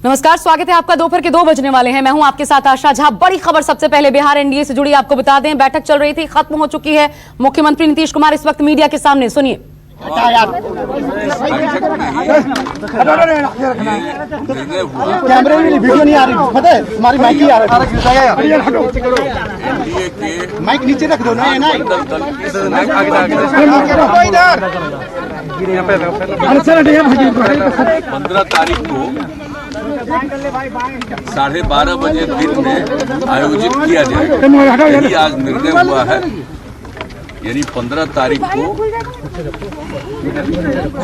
नमस्कार, स्वागत है आपका। दोपहर के 2 बजने वाले हैं। मैं हूं आपके साथ आशा झा। बड़ी खबर सबसे पहले बिहार एनडीए से जुड़ी आपको बता दें। बैठक चल रही थी, खत्म हो चुकी है। मुख्यमंत्री नीतीश कुमार इस वक्त मीडिया के सामने, सुनिए। कैमरे में वीडियो नहीं आ रही, पता है हमारी माइक ही आ रही है। माइक नीचे रख दो ना। 15 तारीख को 12:30 बजे दिन में आयोजित किया जाएगा। यही आज निर्णय हुआ है। यानी 15 तारीख को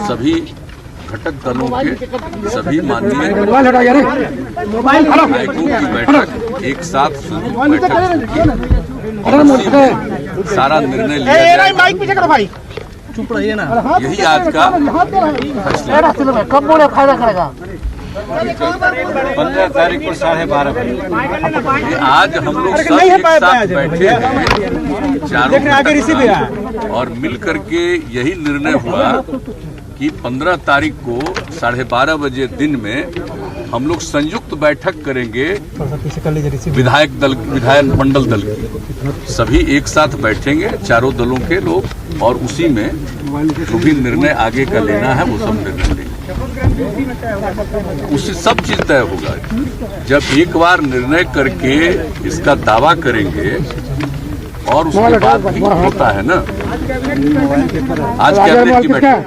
सभी घटक दलों के सभी माननीय विधायकों की बैठक एक साथ बैठक सारा निर्णय लिया जाएगा। यही आज का फैसला। कब बोले फायदा करेगा? 15 तारीख को 12:30 बजे आज हम लोग सब एक साथ बैठे हैं, चारों और मिल करके यही निर्णय हुआ कि 15 तारीख को 12:30 बजे दिन में हम लोग संयुक्त बैठक करेंगे विधायक मंडल दल की। सभी एक साथ बैठेंगे, चारों दलों के लोग, और उसी में जो भी निर्णय आगे का लेना है वो सब निर्णय लेंगे। उससे सब चीज तय होगा। जब एक बार निर्णय करके इसका दावा करेंगे और उसके बाद भी होता है ना। आज कैबिनेट की बैठक,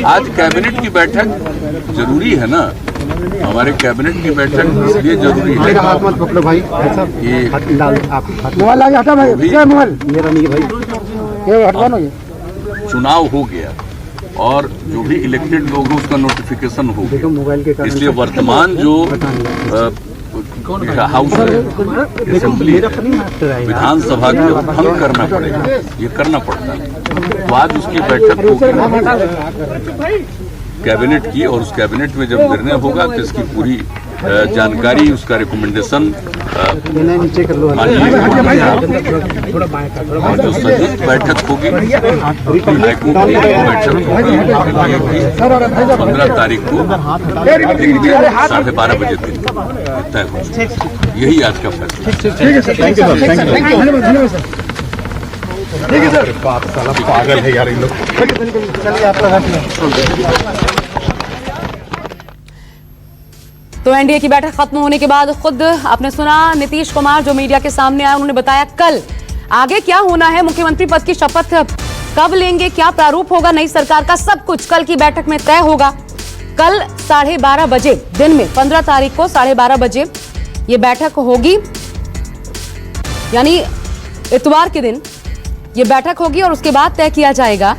आज कैबिनेट की बैठक जरूरी है ना। हमारे कैबिनेट की बैठक इसलिए जरूरी है कि चुनाव हो गया और जो भी इलेक्टेड लोग हैं उसका नोटिफिकेशन हो गया। इसलिए वर्तमान जो हाउस है, असेंबली है, विधानसभा को भंग करना पड़ेगा, ये करना पड़ता है। तो आज उसकी बैठक होगी कैबिनेट की, और उस कैबिनेट में जब निर्णय होगा तो इसकी पूरी जानकारी, उसका रिकमेंडेशन और जो संयुक्त बैठक होगी विधायकों की बैठक 15 तारीख को 12:30 बजे दिन तय हो। यही आज का फैसला। ठीक है सर। बात साला पागल है यार इन लोग। चलिए आपका। तो एनडीए की बैठक खत्म होने के बाद खुद आपने सुना नीतीश कुमार जो मीडिया के सामने आए, उन्होंने बताया कल आगे क्या होना है, मुख्यमंत्री पद की शपथ कब लेंगे, क्या प्रारूप होगा नई सरकार का, सब कुछ कल की बैठक में तय होगा। कल 12:30 बजे दिन में 15 तारीख को 12:30 बजे ये बैठक होगी, यानी इतवार के दिन ये बैठक होगी और उसके बाद तय किया जाएगा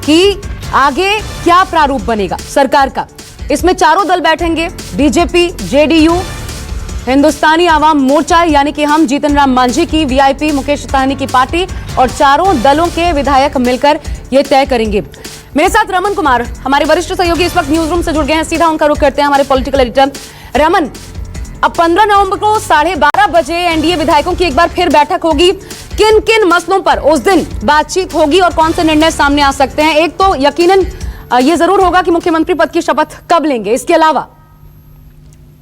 कि आगे क्या प्रारूप बनेगा सरकार का। इसमें चारों दल बैठेंगे, बीजेपी, जेडीयू, हिंदुस्तानी आवाम मोर्चा यानी कि हम, जीतन राम मांझी की वीआईपी, मुकेश सहनी की पार्टी, और चारों दलों के विधायक मिलकर ये तय करेंगे। मेरे साथ रमन कुमार, हमारे वरिष्ठ सहयोगी, इस वक्त न्यूज रूम से जुड़ गए हैं। सीधा उनका रुख करते हैं, हमारे पॉलिटिकल एडिटर रमन। अब 15 नवंबर को 12:30 बजे एनडीए विधायकों की एक बार फिर बैठक होगी। किन किन मसलों पर उस दिन बातचीत होगी और कौन से निर्णय सामने आ सकते हैं? एक तो यकीनन ये जरूर होगा कि मुख्यमंत्री पद की शपथ कब लेंगे। इसके अलावा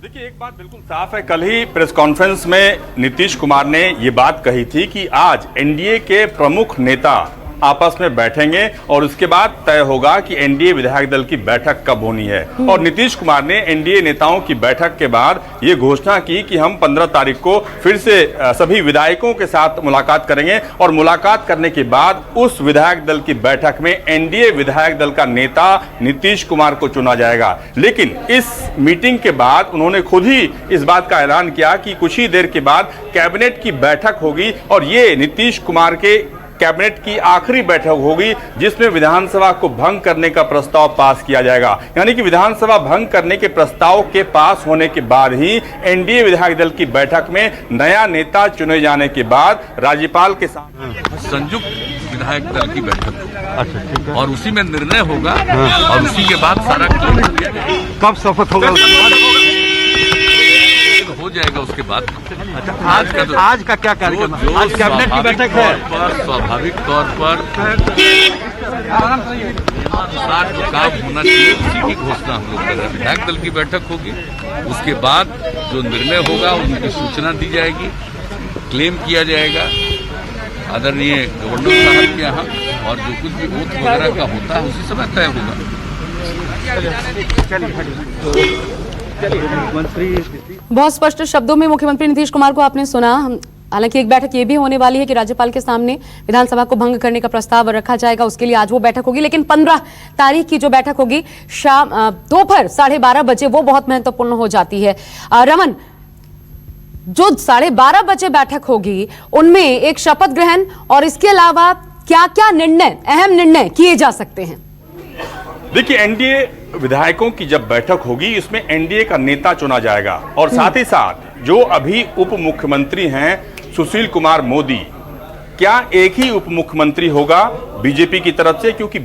देखिए, एक बात बिल्कुल साफ है। कल ही प्रेस कॉन्फ्रेंस में नीतीश कुमार ने ये बात कही थी कि आज एनडीए के प्रमुख नेता आपस में बैठेंगे और उसके बाद तय होगा कि एनडीए विधायक दल की बैठक कब होनी है। और नीतीश कुमार ने एनडीए नेताओं की बैठक के बाद ये घोषणा की कि हम 15 तारीख को फिर से सभी विधायकों के साथ मुलाकात करेंगे और मुलाकात करने के बाद उस विधायक दल की बैठक में एनडीए विधायक दल का नेता नीतीश कुमार को चुना जाएगा। लेकिन इस मीटिंग के बाद उन्होंने खुद ही इस बात का ऐलान किया कि कुछ ही देर के बाद कैबिनेट की बैठक होगी और ये नीतीश कुमार के कैबिनेट की आखिरी बैठक होगी जिसमें विधानसभा को भंग करने का प्रस्ताव पास किया जाएगा। यानी कि विधानसभा भंग करने के प्रस्ताव के पास होने के बाद ही एनडीए विधायक दल की बैठक में नया नेता चुने जाने के बाद राज्यपाल के साथ संयुक्त विधायक दल की बैठक होगी और उसी में निर्णय होगा और उसी के बाद सारा कब शपथ होगा हो जाएगा। उसके बाद आज का क्या कार्यक्रम? आज कैबिनेट की बैठक है। स्वाभाविक तौर पर साथ जो काम होना चाहिए उसी की घोषणा हम लोग कर रहे हैं। विधायक दल की बैठक होगी, उसके बाद जो निर्णय होगा उनकी सूचना दी जाएगी, क्लेम किया जाएगा आदरणीय गवर्नर साहब के यहाँ, और जो कुछ भी ओथ वगैरह का होता है उसी समय तय होगा। बहुत स्पष्ट शब्दों में मुख्यमंत्री नीतीश कुमार को आपने सुना। हालांकि एक बैठक ये भी होने वाली है कि राज्यपाल के सामने विधानसभा को भंग करने का प्रस्ताव रखा जाएगा, उसके लिए आज वो बैठक होगी। लेकिन 15 तारीख की जो बैठक होगी शाम दोपहर 12:30 बजे, वो बहुत महत्वपूर्ण हो जाती है। रमन, जो 12:30 बजे बैठक होगी उनमें एक शपथ ग्रहण और इसके अलावा क्या क्या निर्णय, अहम निर्णय किए जा सकते हैं? देखिए, एनडीए विधायकों की जब बैठक होगी इसमें एनडीए का नेता चुना जाएगा और साथ ही साथ जो अभी उप मुख्यमंत्री हैं सुशील कुमार मोदी, क्या एक ही उप मुख्यमंत्री होगा बीजेपी की तरफ से? क्योंकि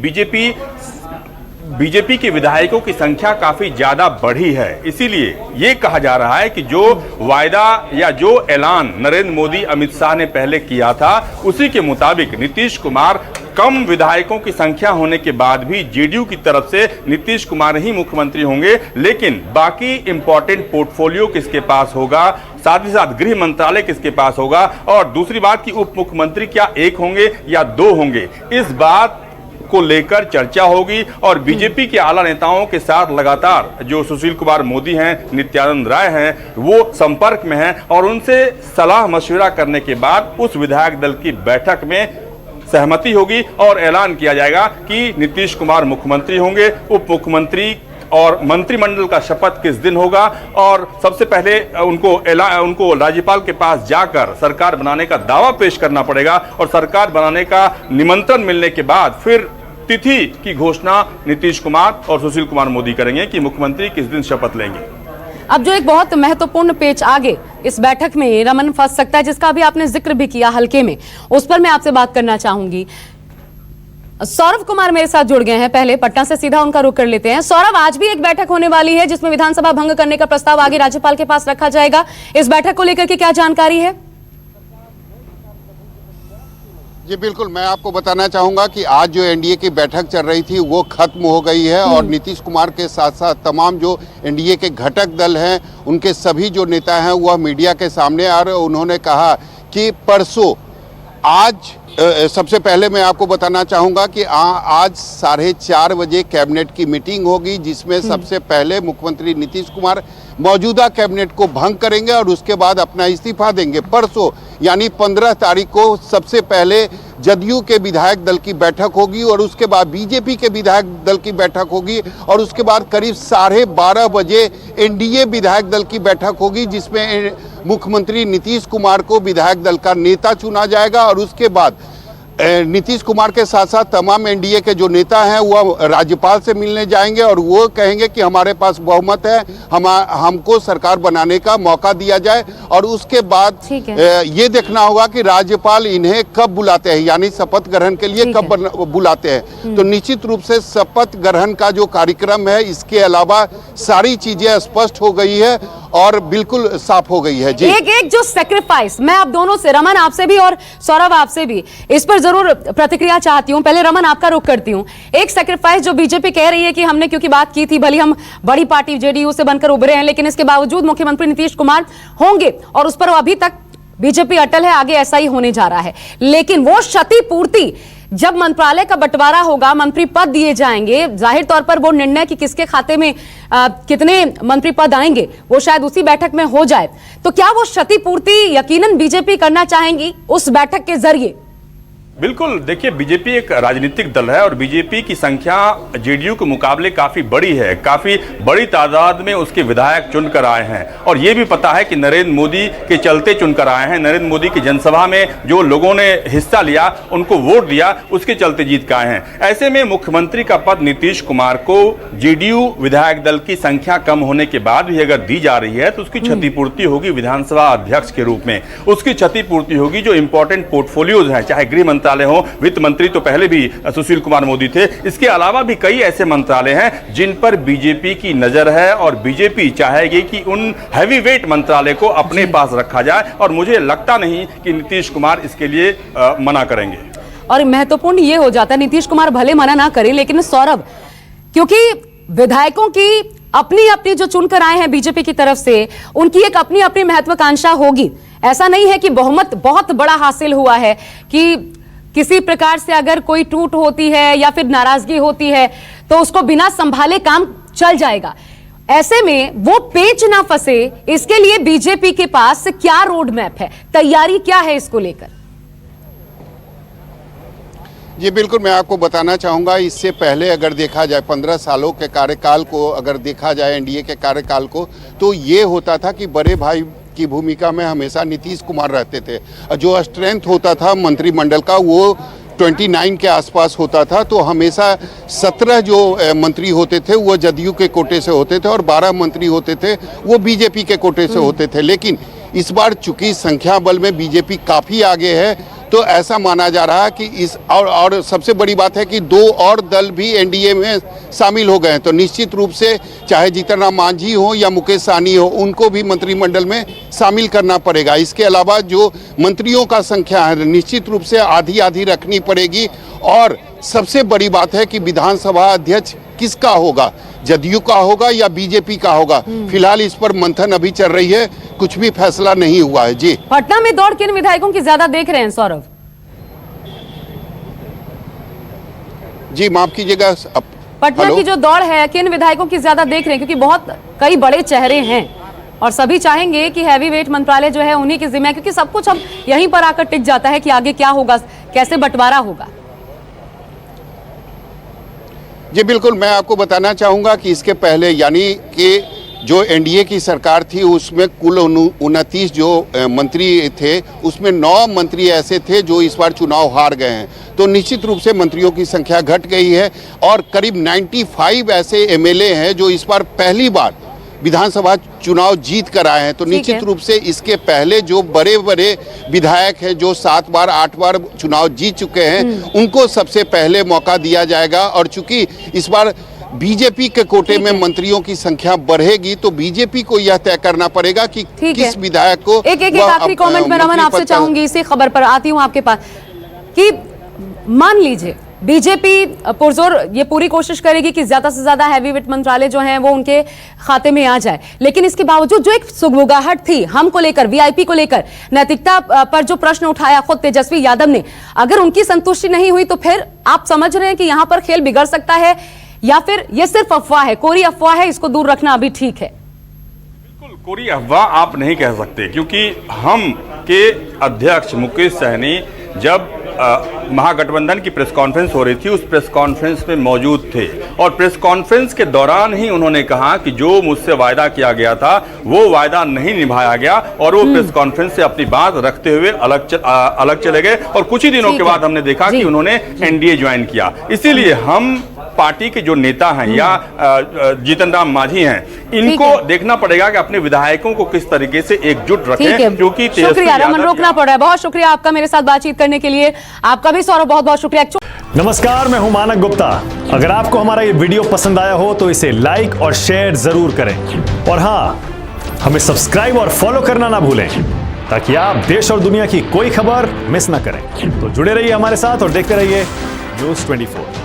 बीजेपी के विधायकों की संख्या काफी ज्यादा बढ़ी है, इसीलिए यह कहा जा रहा है कि जो वायदा या जो ऐलान नरेंद्र मोदी अमित शाह ने पहले किया था उसी के मुताबिक नीतीश कुमार, कम विधायकों की संख्या होने के बाद भी जेडीयू की तरफ से नीतीश कुमार ही मुख्यमंत्री होंगे। लेकिन बाकी इंपॉर्टेंट पोर्टफोलियो किसके पास होगा, साथ ही साथ गृह मंत्रालय किसके पास होगा, और दूसरी बात कि उप मुख्यमंत्री क्या एक होंगे या 2 होंगे, इस बात को लेकर चर्चा होगी। और बीजेपी के आला नेताओं के साथ लगातार जो सुशील कुमार मोदी हैं, नित्यानंद राय हैं, वो संपर्क में हैं और उनसे सलाह मशविरा करने के बाद उस विधायक दल की बैठक में सहमति होगी और ऐलान किया जाएगा कि नीतीश कुमार मुख्यमंत्री होंगे। उप मुख्यमंत्री और मंत्रिमंडल का शपथ किस दिन होगा, और सबसे पहले उनको राज्यपाल के पास जाकर सरकार बनाने का दावा पेश करना पड़ेगा और सरकार बनाने का निमंत्रण मिलने के बाद फिर तिथि की घोषणा नीतीश कुमार और सुशील कुमार मोदी करेंगे कि मुख्यमंत्री किस दिन शपथ लेंगे। अब जो एक बहुत महत्वपूर्ण पेच आगे इस बैठक में रमन फंस सकता है, जिसका भी आपने जिक्र भी किया हल्के में, उस पर मैं आपसे बात करना चाहूंगी। सौरभ कुमार मेरे साथ जुड़ गए हैं, पहले पटना से सीधा उनका रुख कर लेते हैं। सौरभ, आज भी एक बैठक होने वाली है जिसमें विधानसभा भंग करने का प्रस्ताव आगे राज्यपाल के पास रखा जाएगा। इस बैठक को लेकर के क्या जानकारी है? जी बिल्कुल, मैं आपको बताना चाहूंगा कि आज जो एनडीए की बैठक चल रही थी वो खत्म हो गई है और नीतीश कुमार के साथ साथ तमाम जो एनडीए के घटक दल हैं उनके सभी जो नेता हैं वह मीडिया के सामने आ रहे। उन्होंने कहा कि परसों, आज सबसे पहले मैं आपको बताना चाहूँगा कि आज 4:30 बजे कैबिनेट की मीटिंग होगी जिसमें सबसे पहले मुख्यमंत्री नीतीश कुमार मौजूदा कैबिनेट को भंग करेंगे और उसके बाद अपना इस्तीफा देंगे। परसों यानी 15 तारीख को सबसे पहले जदयू के विधायक दल की बैठक होगी और उसके बाद बीजेपी के विधायक दल की बैठक होगी और उसके बाद करीब 12:30 बजे एनडीए विधायक दल की बैठक होगी जिसमें मुख्यमंत्री नीतीश कुमार को विधायक दल का नेता चुना जाएगा और उसके बाद नीतीश कुमार के साथ साथ तमाम एनडीए के जो नेता हैं वो राज्यपाल से मिलने जाएंगे और वो कहेंगे कि हमारे पास बहुमत है, हमको सरकार बनाने का मौका दिया जाए। और उसके बाद ये देखना होगा कि राज्यपाल इन्हें कब बुलाते हैं, यानी शपथ ग्रहण के लिए कब बुलाते हैं। तो निश्चित रूप से शपथ ग्रहण का जो कार्यक्रम है, इसके अलावा सारी चीजें स्पष्ट हो गई है और बिल्कुल साफ हो गई है। जी, एक जो सेक्रीफाइस, मैं आप दोनों से, रमन आपसे भी और सौरभ आपसे भी इस पर जरूर प्रतिक्रिया चाहती हूं। पहले रमन आपका रुख करती हूं। एक सेक्रीफाइस जो बीजेपी कह रही है कि हमने क्योंकि बात की थी, भले हम बड़ी पार्टी जेडीयू से बनकर उभरे हैं, लेकिन इसके बावजूद मुख्यमंत्री नीतीश कुमार होंगे और उस पर अभी तक बीजेपी अटल है, आगे ऐसा ही होने जा रहा है। लेकिन वो क्षतिपूर्ति जब मंत्रालय का बंटवारा होगा, मंत्री पद दिए जाएंगे, जाहिर तौर पर वो निर्णय कि किसके खाते में कितने मंत्री पद आएंगे वो शायद उसी बैठक में हो जाए। तो क्या वो क्षतिपूर्ति यकीनन बीजेपी करना चाहेंगी उस बैठक के जरिए? बिल्कुल, देखिए, बीजेपी एक राजनीतिक दल है और बीजेपी की संख्या जेडीयू के मुकाबले काफी बड़ी है, काफी बड़ी तादाद में उसके विधायक चुनकर आए हैं और ये भी पता है कि नरेंद्र मोदी के चलते चुनकर आए हैं। नरेंद्र मोदी की जनसभा में जो लोगों ने हिस्सा लिया, उनको वोट दिया, उसके चलते जीत के आए हैं। ऐसे में मुख्यमंत्री का पद नीतीश कुमार को जेडीयू विधायक दल की संख्या कम होने के बाद भी अगर दी जा रही है तो उसकी क्षतिपूर्ति होगी विधानसभा अध्यक्ष के रूप में। उसकी क्षतिपूर्ति होगी जो इंपॉर्टेंट पोर्टफोलियोज हैं, चाहे गृह मंत्रालय हो, वित्त मंत्री तो पहले भी सुशील कुमार मोदी थे, इसके अलावा भी कई ऐसे मंत्रालय हैं जिन पर बीजेपी की नजर है और बीजेपी चाहेगी कि उन हैवीवेट मंत्रालय को अपने पास रखा जाए और मुझे लगता नहीं कि नीतीश कुमार इसके लिए मना करेंगे। और महत्वपूर्ण ये हो जाता है, नीतीश कुमार भले मना ना करें, लेकिन सौरभ, क्योंकि विधायकों की अपनी अपनी जो चुनकर आए हैं बीजेपी की तरफ से, उनकी एक अपनी अपनी महत्वाकांक्षा होगी। ऐसा नहीं है कि बहुमत बहुत बड़ा हासिल हुआ है कि किसी प्रकार से अगर कोई टूट होती है या फिर नाराजगी होती है तो उसको बिना संभाले काम चल जाएगा। ऐसे में वो पेच ना फंसे, इसके लिए बीजेपी के पास क्या रोड मैप है, तैयारी क्या है इसको लेकर? जी बिल्कुल, मैं आपको बताना चाहूँगा, इससे पहले अगर देखा जाए 15 सालों के कार्यकाल को, अगर देखा जाए एनडीए के कार्यकाल को, तो ये होता था कि बड़े भाई की भूमिका में हमेशा नीतीश कुमार रहते थे। जो स्ट्रेंथ होता था मंत्रिमंडल का वो 29 के आसपास होता था, तो हमेशा 17 जो मंत्री होते थे वो जदयू के कोटे से होते थे और 12 मंत्री होते थे वो बीजेपी के कोटे से होते थे। लेकिन इस बार चूंकि संख्या बल में बीजेपी काफ़ी आगे है, तो ऐसा माना जा रहा है कि इस और सबसे बड़ी बात है कि 2 और दल भी एनडीए में शामिल हो गए हैं, तो निश्चित रूप से चाहे जीतन राम मांझी हो या मुकेश सहनी हो, उनको भी मंत्रिमंडल में शामिल करना पड़ेगा। इसके अलावा जो मंत्रियों का संख्या है निश्चित रूप से आधी आधी रखनी पड़ेगी। और सबसे बड़ी बात है कि विधानसभा अध्यक्ष किसका होगा, जदयू का होगा या बीजेपी का होगा, फिलहाल इस पर मंथन अभी चल रही है, कुछ भी फैसला नहीं हुआ है। जी, पटना में दौड़ किन विधायकों की ज्यादा देख रहे हैं सौरभ? जी माफ कीजिएगा, पटना की जो दौड़ है किन विधायकों की ज्यादा देख रहे हैं? क्योंकि बहुत कई बड़े चेहरे हैं और सभी चाहेंगे कि हैवी वेट मंत्रालय जो है उन्हीं की जिम्मे है, क्योंकि सब कुछ अब यहीं पर आकर टिक जाता है कि आगे क्या होगा, कैसे बंटवारा होगा। जी बिल्कुल, मैं आपको बताना चाहूँगा कि इसके पहले यानी कि जो एनडीए की सरकार थी उसमें कुल 29 जो मंत्री थे, उसमें 9 मंत्री ऐसे थे जो इस बार चुनाव हार गए हैं, तो निश्चित रूप से मंत्रियों की संख्या घट गई है और करीब 95 ऐसे एमएलए हैं जो इस बार पहली बार विधानसभा चुनाव जीत कर आए हैं। तो निश्चित रूप से इसके पहले जो बड़े बड़े विधायक हैं जो 7 बार 8 बार चुनाव जीत चुके हैं, उनको सबसे पहले मौका दिया जाएगा। और चूंकि इस बार बीजेपी के कोटे में मंत्रियों की संख्या बढ़ेगी, तो बीजेपी को यह तय करना पड़ेगा कि किस विधायक को। एक आखिरी कमेंट में रमन आपसे चाहूंगी, इसी खबर पर आती हूं आपके पास, कि मान लीजिए बीजेपी पुरजोर ये पूरी कोशिश करेगी कि ज्यादा से ज्यादा हैवी वेट मंत्रालय जो हैं वो उनके खाते में आ जाए, लेकिन इसके बावजूद जो एक सुगबुगाहट थी हमको लेकर, वीआईपी को लेकर, नैतिकता पर जो प्रश्न उठाया खुद तेजस्वी यादव ने, अगर उनकी संतुष्टि नहीं हुई तो फिर आप समझ रहे हैं कि यहां पर खेल बिगड़ सकता है, या फिर ये सिर्फ अफवाह है, कोरी अफवाह है, इसको दूर रखना अभी ठीक है? बिल्कुल कोरी अफवाह आप नहीं कह सकते, क्योंकि हम के अध्यक्ष मुकेश सहनी जब महागठबंधन की प्रेस कॉन्फ्रेंस हो रही थी, उस प्रेस कॉन्फ्रेंस में मौजूद थे और प्रेस कॉन्फ्रेंस के दौरान ही उन्होंने कहा कि जो मुझसे वायदा किया गया था वो वायदा नहीं निभाया गया, और वो प्रेस कॉन्फ्रेंस से अपनी बात रखते हुए अलग चले गए। और कुछ ही दिनों के बाद हमने देखा कि उन्होंने एनडीए ज्वाइन किया। इसीलिए हम पार्टी के जो नेता हैं या जीतन राम मांझी हैं, इनको देखना पड़ेगा कि अपने विधायकों को किस तरीके से एकजुट रखें, क्योंकि शुक्रिया रमन, रोकना पड़ रहा है। बहुत शुक्रिया आपका मेरे साथ बातचीत करने के लिए, आपका भी सौरभ बहुत बहुत शुक्रिया। नमस्कार, मैं हूं मानक गुप्ता। अगर आपको हमारा ये वीडियो पसंद आया हो तो इसे लाइक और शेयर जरूर करें, और हां, हमें सब्सक्राइब और फॉलो करना ना भूलें ताकि आप देश और दुनिया की कोई खबर मिस ना करें। तो जुड़े रहिए हमारे साथ और देखते रहिए News 24।